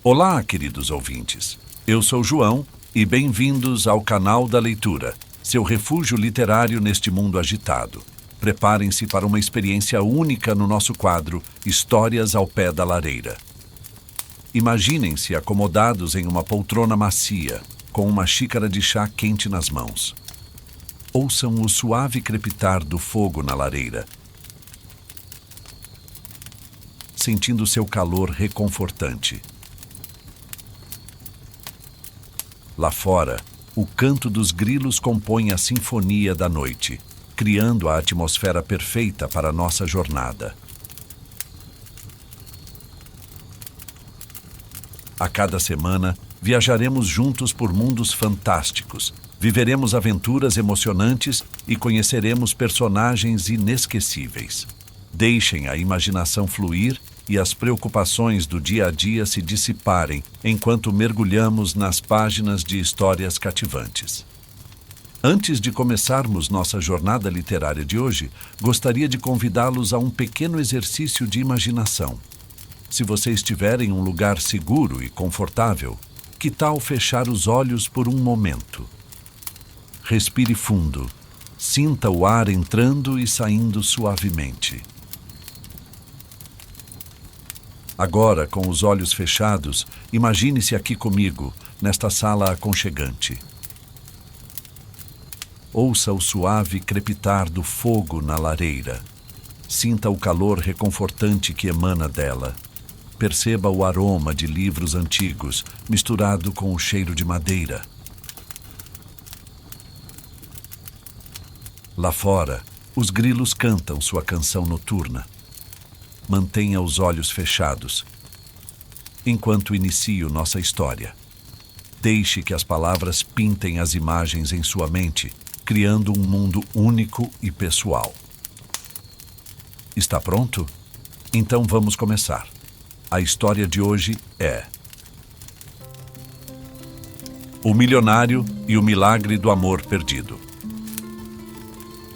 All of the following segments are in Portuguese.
Olá, queridos ouvintes. Eu sou João e bem-vindos ao canal da leitura, seu refúgio literário neste mundo agitado. Preparem-se para uma experiência única no nosso quadro Histórias ao Pé da Lareira. Imaginem-se acomodados em uma poltrona macia, com uma xícara de chá quente nas mãos. Ouçam o suave crepitar do fogo na lareira, sentindo seu calor reconfortante. Lá fora, o canto dos grilos compõe a sinfonia da noite, criando a atmosfera perfeita para nossa jornada. A cada semana, viajaremos juntos por mundos fantásticos, viveremos aventuras emocionantes e conheceremos personagens inesquecíveis. Deixem a imaginação fluir e as preocupações do dia a dia se dissiparem enquanto mergulhamos nas páginas de histórias cativantes. Antes de começarmos nossa jornada literária de hoje, gostaria de convidá-los a um pequeno exercício de imaginação. Se você estiver em um lugar seguro e confortável, que tal fechar os olhos por um momento? Respire fundo, sinta o ar entrando e saindo suavemente. Agora, com os olhos fechados, imagine-se aqui comigo, nesta sala aconchegante. Ouça o suave crepitar do fogo na lareira. Sinta o calor reconfortante que emana dela. Perceba o aroma de livros antigos, misturado com o cheiro de madeira. Lá fora, os grilos cantam sua canção noturna. Mantenha os olhos fechados, enquanto inicio nossa história. Deixe que as palavras pintem as imagens em sua mente, criando um mundo único e pessoal. Está pronto? Então vamos começar. A história de hoje é O Milionário e o Milagre do Amor Perdido.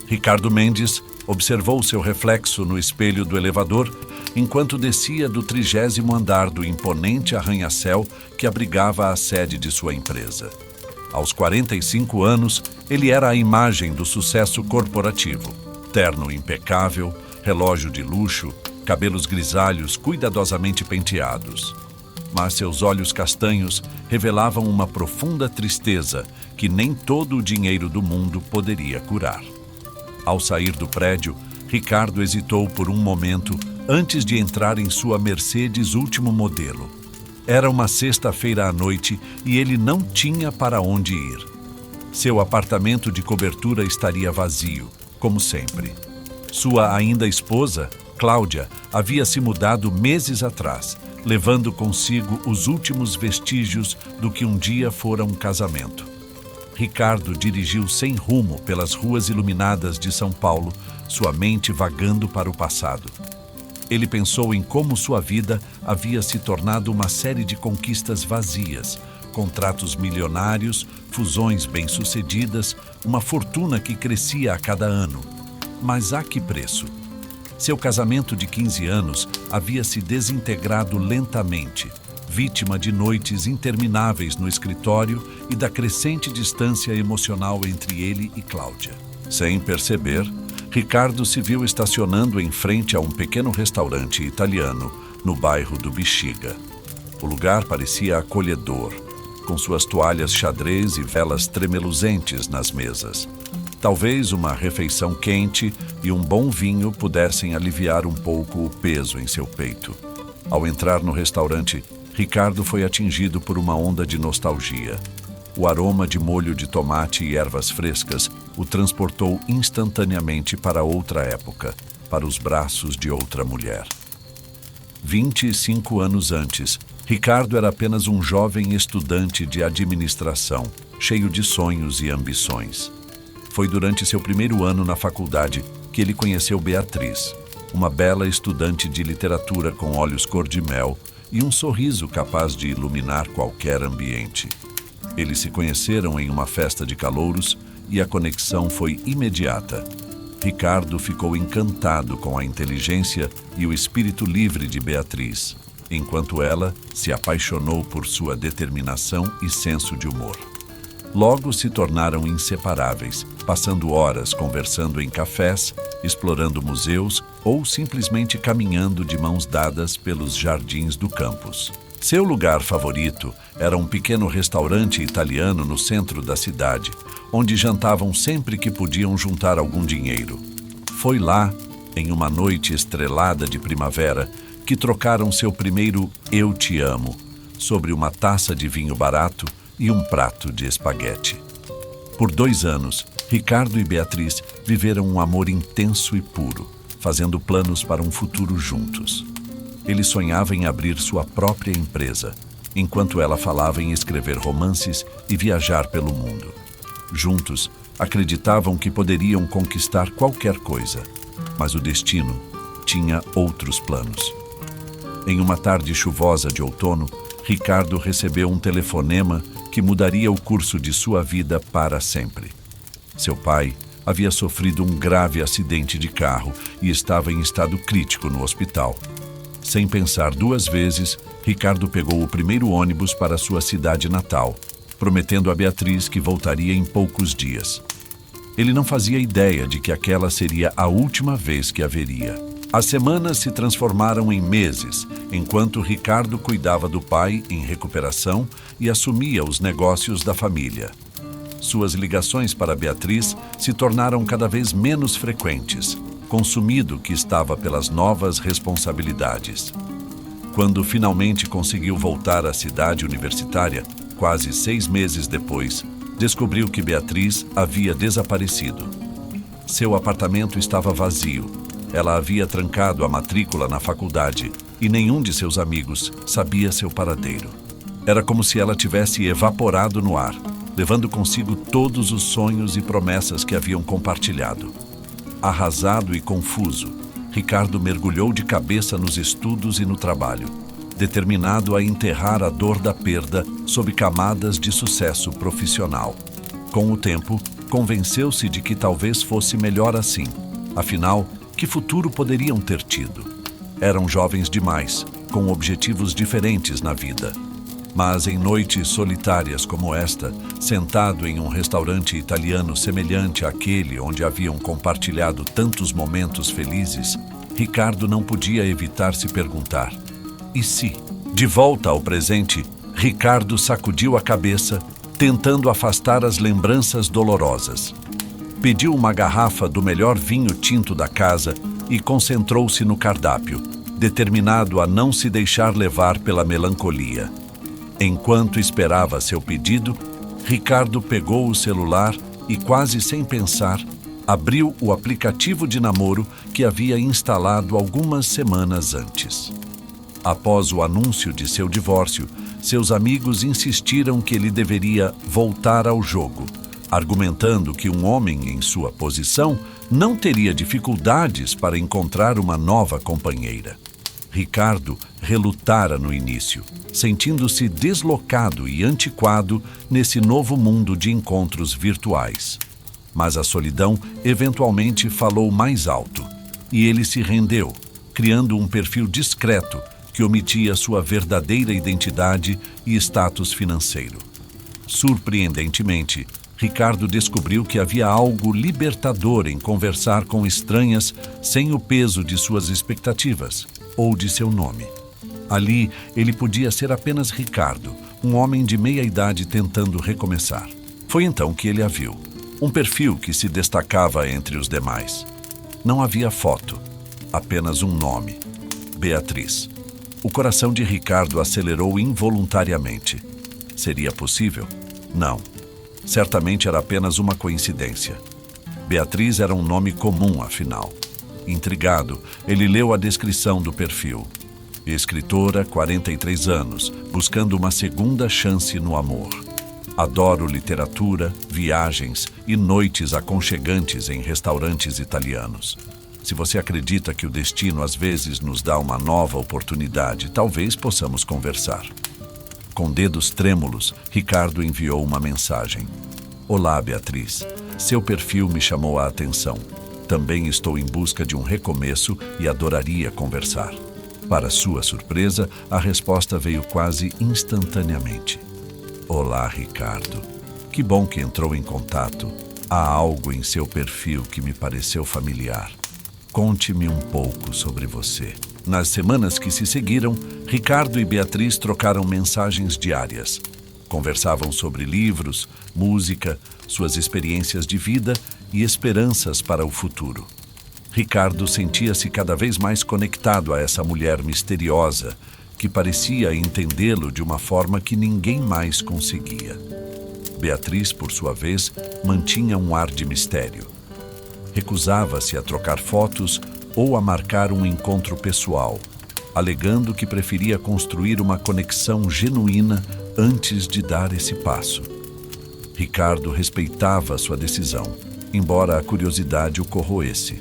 Ricardo Mendes observou seu reflexo no espelho do elevador enquanto descia do 30º andar do imponente arranha-céu que abrigava a sede de sua empresa. Aos 45 anos, ele era a imagem do sucesso corporativo. Terno impecável, relógio de luxo, cabelos grisalhos cuidadosamente penteados. Mas seus olhos castanhos revelavam uma profunda tristeza que nem todo o dinheiro do mundo poderia curar. Ao sair do prédio, Ricardo hesitou por um momento antes de entrar em sua Mercedes último modelo. Era uma sexta-feira à noite e ele não tinha para onde ir. Seu apartamento de cobertura estaria vazio, como sempre. Sua ainda esposa, Cláudia, havia se mudado meses atrás, levando consigo os últimos vestígios do que um dia fora um casamento. Ricardo dirigiu sem rumo pelas ruas iluminadas de São Paulo, sua mente vagando para o passado. Ele pensou em como sua vida havia se tornado uma série de conquistas vazias, contratos milionários, fusões bem-sucedidas, uma fortuna que crescia a cada ano. Mas a que preço? Seu casamento de 15 anos havia se desintegrado lentamente, vítima de noites intermináveis no escritório e da crescente distância emocional entre ele e Cláudia. Sem perceber, Ricardo se viu estacionando em frente a um pequeno restaurante italiano no bairro do Bexiga. O lugar parecia acolhedor, com suas toalhas xadrez e velas tremeluzentes nas mesas. Talvez uma refeição quente e um bom vinho pudessem aliviar um pouco o peso em seu peito. Ao entrar no restaurante, Ricardo foi atingido por uma onda de nostalgia. O aroma de molho de tomate e ervas frescas o transportou instantaneamente para outra época, para os braços de outra mulher. 25 anos antes, Ricardo era apenas um jovem estudante de administração, cheio de sonhos e ambições. Foi durante seu primeiro ano na faculdade que ele conheceu Beatriz, uma bela estudante de literatura com olhos cor-de-mel e um sorriso capaz de iluminar qualquer ambiente. Eles se conheceram em uma festa de calouros e a conexão foi imediata. Ricardo ficou encantado com a inteligência e o espírito livre de Beatriz. enquanto ela se apaixonou por sua determinação e senso de humor. Logo se tornaram inseparáveis, passando horas conversando em cafés, explorando museus ou simplesmente caminhando de mãos dadas pelos jardins do campus. Seu lugar favorito era um pequeno restaurante italiano no centro da cidade, onde jantavam sempre que podiam juntar algum dinheiro. Foi lá, em uma noite estrelada de primavera, que trocaram seu primeiro "Eu te amo" sobre uma taça de vinho barato e um prato de espaguete. Por 2 anos, Ricardo e Beatriz viveram um amor intenso e puro, fazendo planos para um futuro juntos. Ele sonhava em abrir sua própria empresa, enquanto ela falava em escrever romances e viajar pelo mundo. Juntos, acreditavam que poderiam conquistar qualquer coisa, mas o destino tinha outros planos. Em uma tarde chuvosa de outono, Ricardo recebeu um telefonema que mudaria o curso de sua vida para sempre. Seu pai havia sofrido um grave acidente de carro e estava em estado crítico no hospital. Sem pensar 2 vezes, Ricardo pegou o primeiro ônibus para sua cidade natal, prometendo a Beatriz que voltaria em poucos dias. Ele não fazia ideia de que aquela seria a última vez que a veria. As semanas se transformaram em meses, enquanto Ricardo cuidava do pai em recuperação e assumia os negócios da família. Suas ligações para Beatriz se tornaram cada vez menos frequentes, consumido que estava pelas novas responsabilidades. Quando finalmente conseguiu voltar à cidade universitária, quase 6 meses depois, descobriu que Beatriz havia desaparecido. Seu apartamento estava vazio. Ela havia trancado a matrícula na faculdade e nenhum de seus amigos sabia seu paradeiro. Era como se ela tivesse evaporado no ar, levando consigo todos os sonhos e promessas que haviam compartilhado. Arrasado e confuso, Ricardo mergulhou de cabeça nos estudos e no trabalho, determinado a enterrar a dor da perda sob camadas de sucesso profissional. Com o tempo, convenceu-se de que talvez fosse melhor assim. Afinal, que futuro poderiam ter tido? Eram jovens demais, com objetivos diferentes na vida. Mas em noites solitárias como esta, sentado em um restaurante italiano semelhante àquele onde haviam compartilhado tantos momentos felizes, Ricardo não podia evitar se perguntar: e se? De volta ao presente, Ricardo sacudiu a cabeça, tentando afastar as lembranças dolorosas. Pediu uma garrafa do melhor vinho tinto da casa e concentrou-se no cardápio, determinado a não se deixar levar pela melancolia. Enquanto esperava seu pedido, Ricardo pegou o celular e, quase sem pensar, abriu o aplicativo de namoro que havia instalado algumas semanas antes. Após o anúncio de seu divórcio, seus amigos insistiram que ele deveria voltar ao jogo, argumentando que um homem em sua posição não teria dificuldades para encontrar uma nova companheira. Ricardo relutara no início, sentindo-se deslocado e antiquado nesse novo mundo de encontros virtuais. Mas a solidão eventualmente falou mais alto, e ele se rendeu, criando um perfil discreto que omitia sua verdadeira identidade e status financeiro. Surpreendentemente, Ricardo descobriu que havia algo libertador em conversar com estranhas sem o peso de suas expectativas ou de seu nome. Ali, ele podia ser apenas Ricardo, um homem de meia-idade tentando recomeçar. Foi então que ele a viu, um perfil que se destacava entre os demais. Não havia foto, apenas um nome: Beatriz. O coração de Ricardo acelerou involuntariamente. Seria possível? Não. Certamente era apenas uma coincidência. Beatriz era um nome comum, afinal. Intrigado, ele leu a descrição do perfil. Escritora, 43 anos, buscando uma segunda chance no amor. Adoro literatura, viagens e noites aconchegantes em restaurantes italianos. Se você acredita que o destino às vezes nos dá uma nova oportunidade, talvez possamos conversar. Com dedos trêmulos, Ricardo enviou uma mensagem. Olá, Beatriz. Seu perfil me chamou a atenção. Também estou em busca de um recomeço e adoraria conversar. Para sua surpresa, a resposta veio quase instantaneamente. Olá, Ricardo. Que bom que entrou em contato. Há algo em seu perfil que me pareceu familiar. Conte-me um pouco sobre você. Nas semanas que se seguiram, Ricardo e Beatriz trocaram mensagens diárias. Conversavam sobre livros, música, suas experiências de vida e esperanças para o futuro. Ricardo sentia-se cada vez mais conectado a essa mulher misteriosa, que parecia entendê-lo de uma forma que ninguém mais conseguia. Beatriz, por sua vez, mantinha um ar de mistério. Recusava-se a trocar fotos ou a marcar um encontro pessoal, alegando que preferia construir uma conexão genuína antes de dar esse passo. Ricardo respeitava sua decisão, embora a curiosidade o corroesse.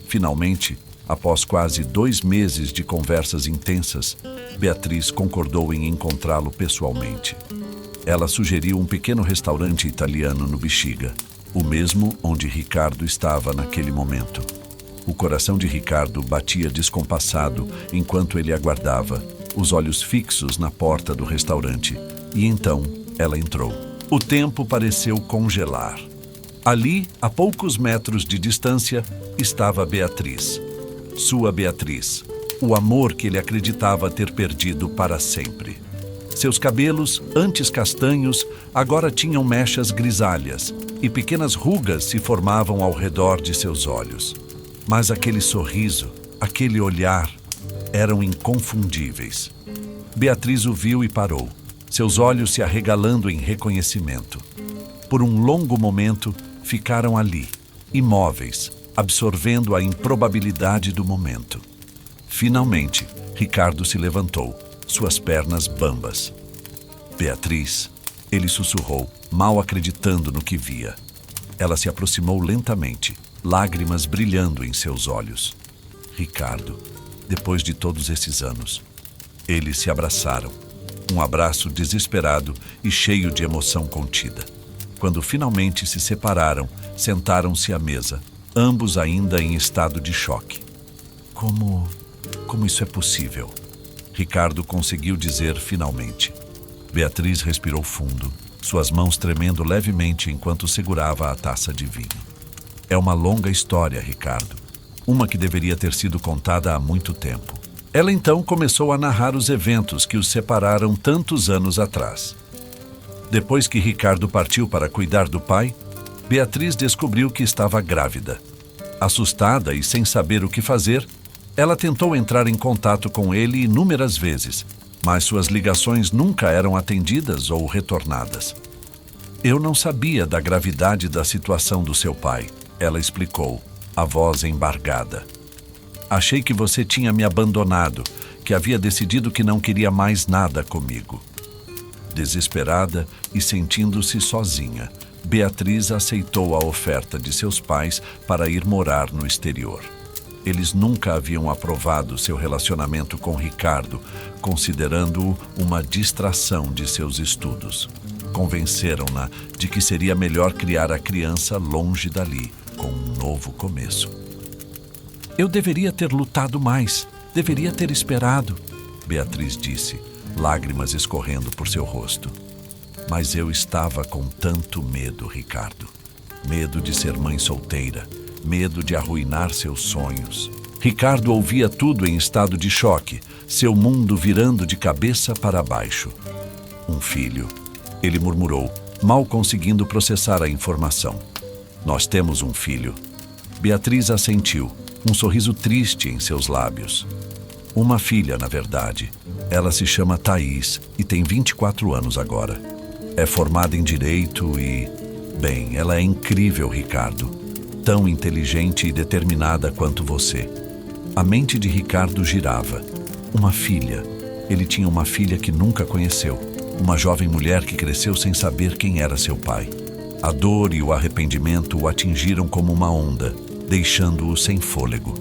Finalmente, após quase 2 meses de conversas intensas, Beatriz concordou em encontrá-lo pessoalmente. Ela sugeriu um pequeno restaurante italiano no Bexiga, o mesmo onde Ricardo estava naquele momento. O coração de Ricardo batia descompassado enquanto ele aguardava, os olhos fixos na porta do restaurante. E então ela entrou. O tempo pareceu congelar. Ali, a poucos metros de distância, estava Beatriz. Sua Beatriz, o amor que ele acreditava ter perdido para sempre. Seus cabelos, antes castanhos, agora tinham mechas grisalhas e pequenas rugas se formavam ao redor de seus olhos. Mas aquele sorriso, aquele olhar, eram inconfundíveis. Beatriz o viu e parou, seus olhos se arregalando em reconhecimento. Por um longo momento, ficaram ali, imóveis, absorvendo a improbabilidade do momento. Finalmente, Ricardo se levantou, suas pernas bambas. Beatriz, ele sussurrou, mal acreditando no que via. Ela se aproximou lentamente, lágrimas brilhando em seus olhos. Ricardo, depois de todos esses anos, eles se abraçaram, um abraço desesperado e cheio de emoção contida. Quando finalmente se separaram, sentaram-se à mesa, ambos ainda em estado de choque. Como isso é possível? Ricardo conseguiu dizer finalmente. Beatriz respirou fundo, suas mãos tremendo levemente enquanto segurava a taça de vinho. É uma longa história, Ricardo. Uma que deveria ter sido contada há muito tempo. Ela então começou a narrar os eventos que os separaram tantos anos atrás. Depois que Ricardo partiu para cuidar do pai, Beatriz descobriu que estava grávida. Assustada e sem saber o que fazer, ela tentou entrar em contato com ele inúmeras vezes, mas suas ligações nunca eram atendidas ou retornadas. Eu não sabia da gravidade da situação do seu pai, ela explicou, a voz embargada. Achei que você tinha me abandonado, que havia decidido que não queria mais nada comigo. Desesperada e sentindo-se sozinha, Beatriz aceitou a oferta de seus pais para ir morar no exterior. Eles nunca haviam aprovado seu relacionamento com Ricardo, considerando-o uma distração de seus estudos. Convenceram-na de que seria melhor criar a criança longe dali, com um novo começo. Eu deveria ter lutado mais, deveria ter esperado, Beatriz disse, lágrimas escorrendo por seu rosto. Mas eu estava com tanto medo, Ricardo. Medo de ser mãe solteira, medo de arruinar seus sonhos. Ricardo ouvia tudo em estado de choque, seu mundo virando de cabeça para baixo. Um filho, ele murmurou, mal conseguindo processar a informação. Nós temos um filho. Beatriz assentiu, um sorriso triste em seus lábios. Uma filha, na verdade. Ela se chama Thaís e tem 24 anos agora. É formada em Direito e... Bem, ela é incrível, Ricardo. Tão inteligente e determinada quanto você. A mente de Ricardo girava. Uma filha. Ele tinha uma filha que nunca conheceu. Uma jovem mulher que cresceu sem saber quem era seu pai. A dor e o arrependimento o atingiram como uma onda, deixando-o sem fôlego.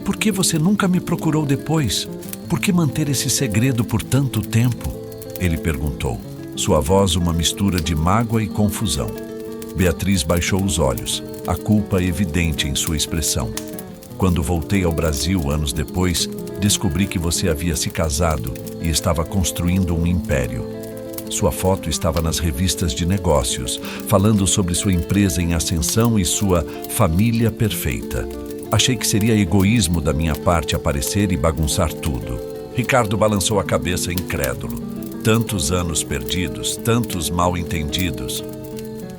Por que você nunca me procurou depois? Por que manter esse segredo por tanto tempo? Ele perguntou, sua voz uma mistura de mágoa e confusão. Beatriz baixou os olhos, a culpa evidente em sua expressão. Quando voltei ao Brasil anos depois, Descobri que você havia se casado e estava construindo um império. Sua foto estava nas revistas de negócios, falando sobre sua empresa em ascensão e sua família perfeita. Achei que seria egoísmo da minha parte aparecer e bagunçar tudo. Ricardo balançou a cabeça incrédulo. Tantos anos perdidos, tantos mal-entendidos.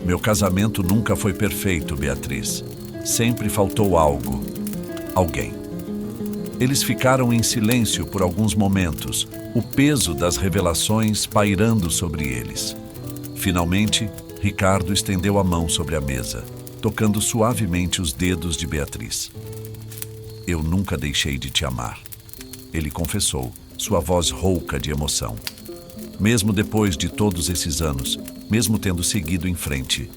Meu casamento nunca foi perfeito, Beatriz. Sempre faltou algo. Alguém. Eles ficaram em silêncio por alguns momentos, o peso das revelações pairando sobre eles. Finalmente, Ricardo estendeu a mão sobre a mesa, tocando suavemente os dedos de Beatriz. Eu nunca deixei de te amar. Ele confessou, sua voz rouca de emoção. Mesmo depois de todos esses anos, mesmo tendo seguido em frente,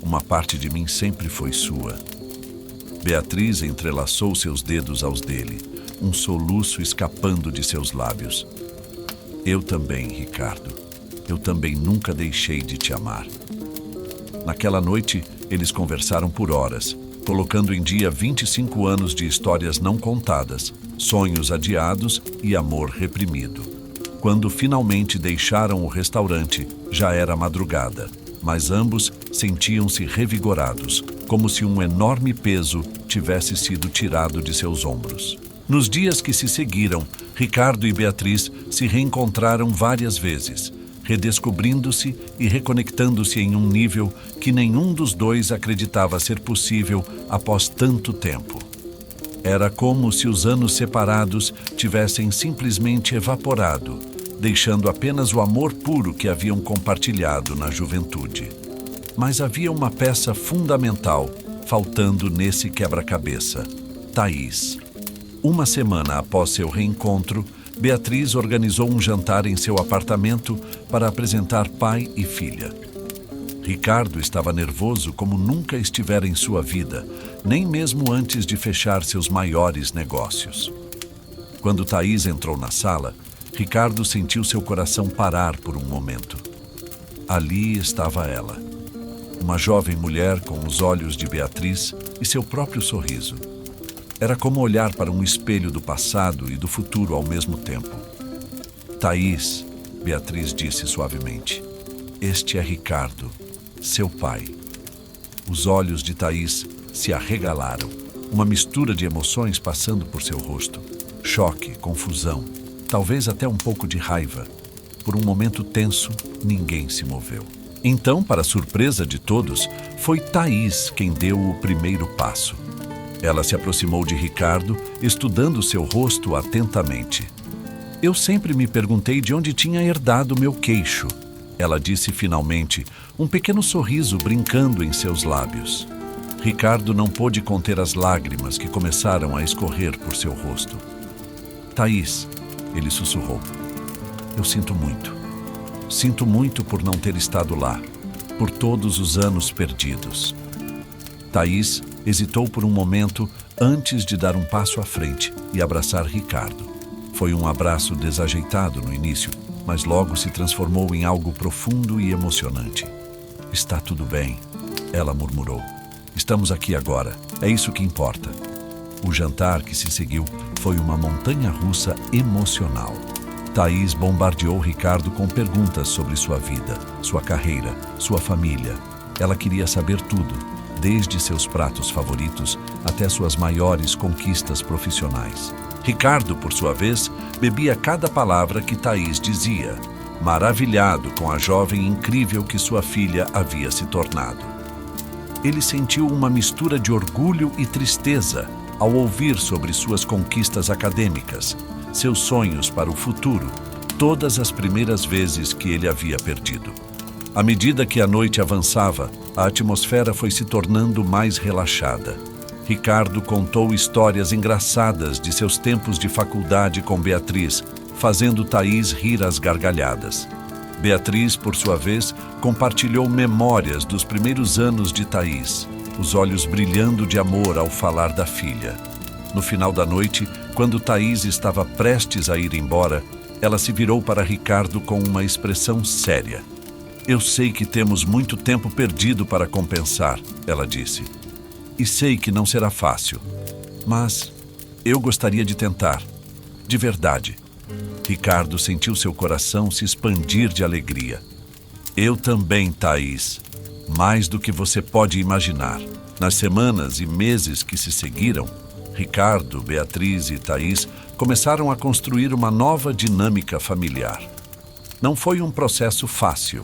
uma parte de mim sempre foi sua. Beatriz entrelaçou seus dedos aos dele, um soluço escapando de seus lábios. Eu também, Ricardo. Eu também nunca deixei de te amar. Naquela noite, eles conversaram por horas, colocando em dia 25 anos de histórias não contadas, sonhos adiados e amor reprimido. Quando finalmente deixaram o restaurante, já era madrugada, mas ambos sentiam-se revigorados, como se um enorme peso tivesse sido tirado de seus ombros. Nos dias que se seguiram, Ricardo e Beatriz se reencontraram várias vezes, redescobrindo-se e reconectando-se em um nível que nenhum dos dois acreditava ser possível após tanto tempo. Era como se os anos separados tivessem simplesmente evaporado, deixando apenas o amor puro que haviam compartilhado na juventude. Mas havia uma peça fundamental faltando nesse quebra-cabeça: Thaís. Uma semana após seu reencontro, Beatriz organizou um jantar em seu apartamento para apresentar pai e filha. Ricardo estava nervoso como nunca estivera em sua vida, nem mesmo antes de fechar seus maiores negócios. Quando Thaís entrou na sala, Ricardo sentiu seu coração parar por um momento. Ali estava ela, uma jovem mulher com os olhos de Beatriz e seu próprio sorriso. Era como olhar para um espelho do passado e do futuro ao mesmo tempo. Thaís, Beatriz disse suavemente, este é Ricardo, seu pai. Os olhos de Thaís se arregalaram, uma mistura de emoções passando por seu rosto. Choque, confusão, talvez até um pouco de raiva. Por um momento tenso, ninguém se moveu. Então, para surpresa de todos, foi Thaís quem deu o primeiro passo. Ela se aproximou de Ricardo, estudando seu rosto atentamente. Eu sempre me perguntei de onde tinha herdado meu queixo. Ela disse finalmente, um pequeno sorriso brincando em seus lábios. Ricardo não pôde conter as lágrimas que começaram a escorrer por seu rosto. Thaís, ele sussurrou. Eu sinto muito. Sinto muito por não ter estado lá, por todos os anos perdidos. Thaís hesitou por um momento antes de dar um passo à frente e abraçar Ricardo. Foi um abraço desajeitado no início, mas logo se transformou em algo profundo e emocionante. Está tudo bem, ela murmurou. Estamos aqui agora, é isso que importa. O jantar que se seguiu foi uma montanha-russa emocional. Thaís bombardeou Ricardo com perguntas sobre sua vida, sua carreira, sua família. Ela queria saber tudo, desde seus pratos favoritos até suas maiores conquistas profissionais. Ricardo, por sua vez, bebia cada palavra que Thaís dizia, maravilhado com a jovem incrível que sua filha havia se tornado. Ele sentiu uma mistura de orgulho e tristeza ao ouvir sobre suas conquistas acadêmicas, seus sonhos para o futuro, todas as primeiras vezes que ele havia perdido. À medida que a noite avançava, a atmosfera foi se tornando mais relaxada. Ricardo contou histórias engraçadas de seus tempos de faculdade com Beatriz, fazendo Thaís rir às gargalhadas. Beatriz, por sua vez, compartilhou memórias dos primeiros anos de Thaís, os olhos brilhando de amor ao falar da filha. No final da noite, quando Thaís estava prestes a ir embora, ela se virou para Ricardo com uma expressão séria. Eu sei que temos muito tempo perdido para compensar, ela disse. E sei que não será fácil, mas eu gostaria de tentar. de verdade. Ricardo sentiu seu coração se expandir de alegria. Eu também, Thaís. Mais do que você pode imaginar. Nas semanas e meses que se seguiram, Ricardo, Beatriz e Thaís começaram a construir uma nova dinâmica familiar. Não foi um processo fácil.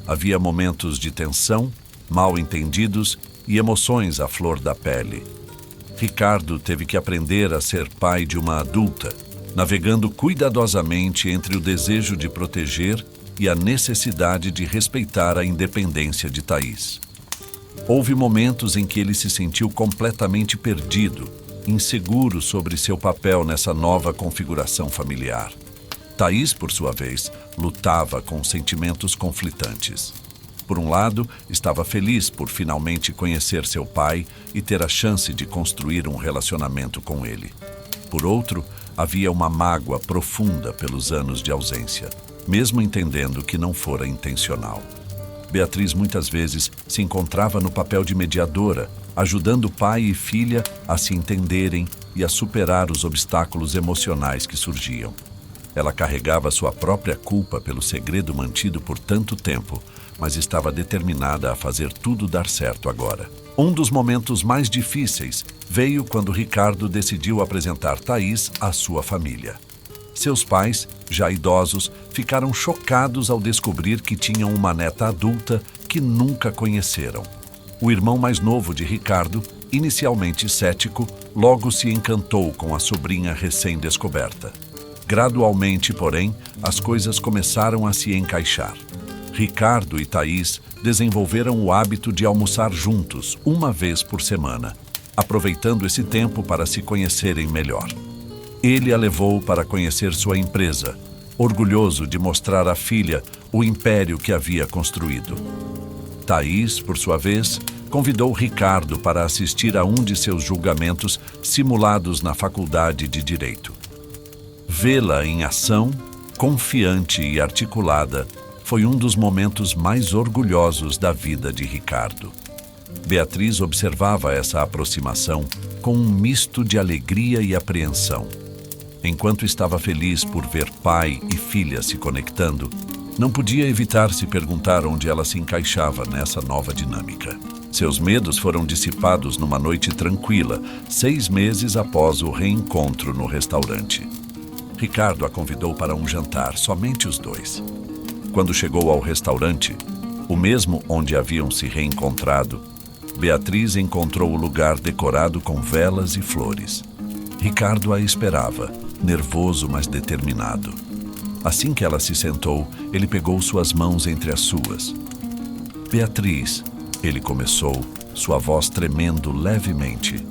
Havia momentos de tensão, mal-entendidos e emoções à flor da pele. Ricardo teve que aprender a ser pai de uma adulta, navegando cuidadosamente entre o desejo de proteger e a necessidade de respeitar a independência de Thaís. Houve momentos em que ele se sentiu completamente perdido, inseguro sobre seu papel nessa nova configuração familiar. Thaís, por sua vez, lutava com sentimentos conflitantes. Por um lado, estava feliz por finalmente conhecer seu pai e ter a chance de construir um relacionamento com ele. Por outro, havia uma mágoa profunda pelos anos de ausência, mesmo entendendo que não fora intencional. Beatriz muitas vezes se encontrava no papel de mediadora, ajudando pai e filha a se entenderem e a superar os obstáculos emocionais que surgiam. Ela carregava sua própria culpa pelo segredo mantido por tanto tempo, mas estava determinada a fazer tudo dar certo agora. Um dos momentos mais difíceis veio quando Ricardo decidiu apresentar Thaís à sua família. Seus pais, já idosos, ficaram chocados ao descobrir que tinham uma neta adulta que nunca conheceram. O irmão mais novo de Ricardo, inicialmente cético, logo se encantou com a sobrinha recém-descoberta. Gradualmente, porém, as coisas começaram a se encaixar. Ricardo e Thaís desenvolveram o hábito de almoçar juntos, uma vez por semana, aproveitando esse tempo para se conhecerem melhor. Ele a levou para conhecer sua empresa, orgulhoso de mostrar à filha o império que havia construído. Thaís, por sua vez, convidou Ricardo para assistir a um de seus julgamentos simulados na Faculdade de Direito. Vê-la em ação, confiante e articulada, foi um dos momentos mais orgulhosos da vida de Ricardo. Beatriz observava essa aproximação com um misto de alegria e apreensão. Enquanto estava feliz por ver pai e filha se conectando, não podia evitar se perguntar onde ela se encaixava nessa nova dinâmica. Seus medos foram dissipados numa noite tranquila, 6 meses após o reencontro no restaurante. Ricardo a convidou para um jantar, somente os dois. Quando chegou ao restaurante, o mesmo onde haviam se reencontrado, Beatriz encontrou o lugar decorado com velas e flores. Ricardo a esperava, nervoso, mas determinado. Assim que ela se sentou, ele pegou suas mãos entre as suas. Beatriz, ele começou, sua voz tremendo levemente.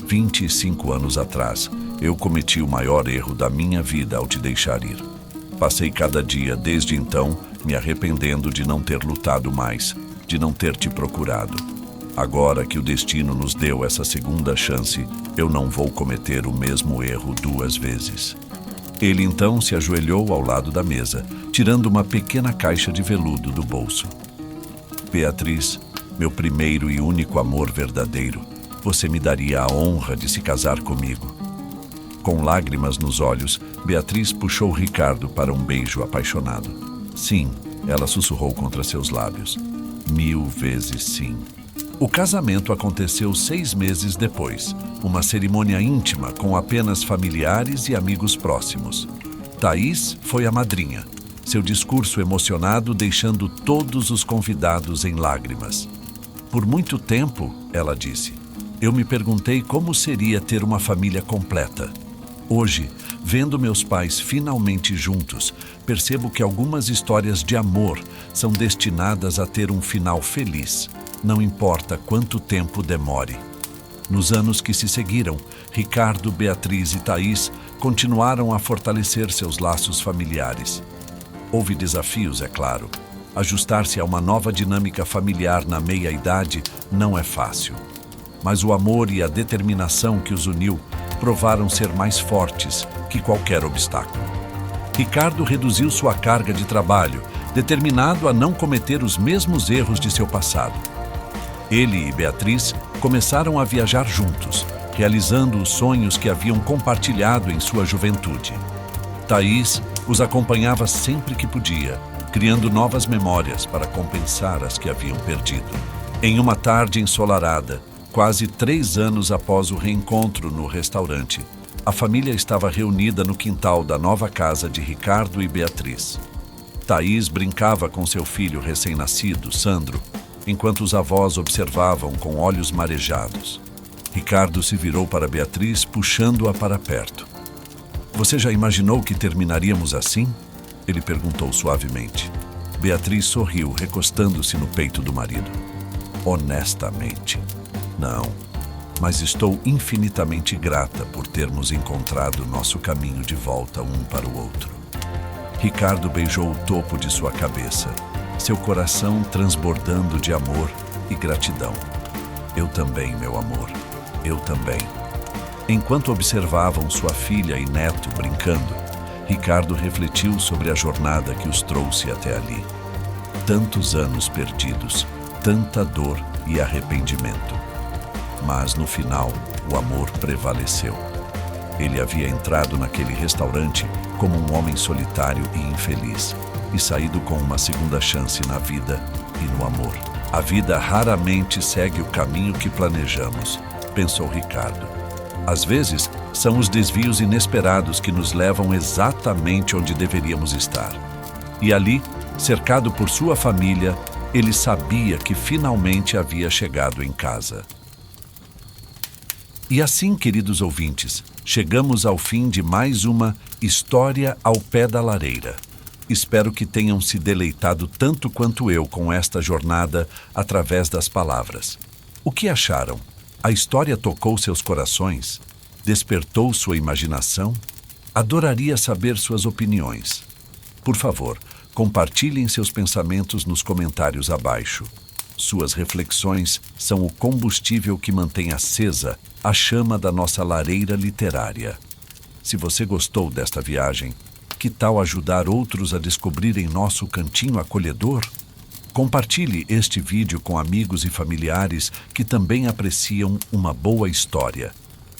25 anos atrás, eu cometi o maior erro da minha vida ao te deixar ir. Passei cada dia, desde então, me arrependendo de não ter lutado mais, de não ter te procurado. Agora que o destino nos deu essa segunda chance, eu não vou cometer o mesmo erro 2 vezes. Ele então se ajoelhou ao lado da mesa, tirando uma pequena caixa de veludo do bolso. Beatriz, meu primeiro e único amor verdadeiro, você me daria a honra de se casar comigo. Com lágrimas nos olhos, Beatriz puxou Ricardo para um beijo apaixonado. Sim, ela sussurrou contra seus lábios. 1000 vezes sim. O casamento aconteceu 6 meses depois, uma cerimônia íntima com apenas familiares e amigos próximos. Thaís foi a madrinha, seu discurso emocionado deixando todos os convidados em lágrimas. Por muito tempo, ela disse, eu me perguntei como seria ter uma família completa. Hoje, vendo meus pais finalmente juntos, percebo que algumas histórias de amor são destinadas a ter um final feliz. Não importa quanto tempo demore. Nos anos que se seguiram, Ricardo, Beatriz e Thaís continuaram a fortalecer seus laços familiares. Houve desafios, é claro. Ajustar-se a uma nova dinâmica familiar na meia-idade não é fácil. Mas o amor e a determinação que os uniu provaram ser mais fortes que qualquer obstáculo. Ricardo reduziu sua carga de trabalho, determinado a não cometer os mesmos erros de seu passado. Ele e Beatriz começaram a viajar juntos, realizando os sonhos que haviam compartilhado em sua juventude. Thaís os acompanhava sempre que podia, criando novas memórias para compensar as que haviam perdido. Em uma tarde ensolarada, quase 3 anos após o reencontro no restaurante, a família estava reunida no quintal da nova casa de Ricardo e Beatriz. Thaís brincava com seu filho recém-nascido, Sandro, enquanto os avós observavam com olhos marejados. Ricardo se virou para Beatriz, puxando-a para perto. "Você já imaginou que terminaríamos assim?" Ele perguntou suavemente. Beatriz sorriu, recostando-se no peito do marido. "Honestamente, não. Mas estou infinitamente grata por termos encontrado nosso caminho de volta um para o outro." Ricardo beijou o topo de sua cabeça, seu coração transbordando de amor e gratidão. "Eu também, meu amor, eu também." Enquanto observavam sua filha e neto brincando, Ricardo refletiu sobre a jornada que os trouxe até ali. Tantos anos perdidos, tanta dor e arrependimento. Mas no final, o amor prevaleceu. Ele havia entrado naquele restaurante como um homem solitário e infeliz, e saído com uma segunda chance na vida e no amor. "A vida raramente segue o caminho que planejamos", pensou Ricardo. "Às vezes, são os desvios inesperados que nos levam exatamente onde deveríamos estar." E ali, cercado por sua família, ele sabia que finalmente havia chegado em casa. E assim, queridos ouvintes, chegamos ao fim de mais uma História ao Pé da Lareira. Espero que tenham se deleitado tanto quanto eu com esta jornada através das palavras. O que acharam? A história tocou seus corações? Despertou sua imaginação? Adoraria saber suas opiniões. Por favor, compartilhem seus pensamentos nos comentários abaixo. Suas reflexões são o combustível que mantém acesa a chama da nossa lareira literária. Se você gostou desta viagem, que tal ajudar outros a descobrirem nosso cantinho acolhedor? Compartilhe este vídeo com amigos e familiares que também apreciam uma boa história.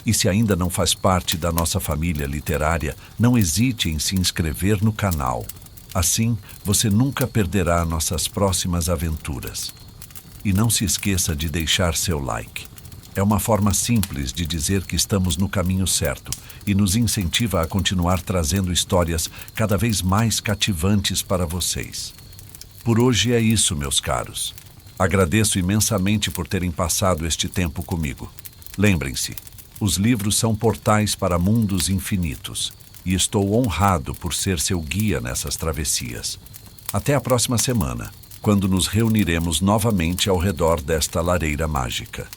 E se ainda não faz parte da nossa família literária, não hesite em se inscrever no canal. Assim, você nunca perderá nossas próximas aventuras. E não se esqueça de deixar seu like. É uma forma simples de dizer que estamos no caminho certo e nos incentiva a continuar trazendo histórias cada vez mais cativantes para vocês. Por hoje é isso, meus caros. Agradeço imensamente por terem passado este tempo comigo. Lembrem-se, os livros são portais para mundos infinitos e estou honrado por ser seu guia nessas travessias. Até a próxima semana, quando nos reuniremos novamente ao redor desta lareira mágica.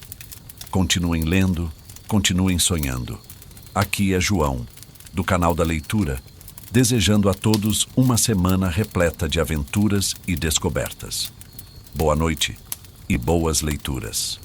Continuem lendo, continuem sonhando. Aqui é João, do canal da Leitura, desejando a todos uma semana repleta de aventuras e descobertas. Boa noite e boas leituras.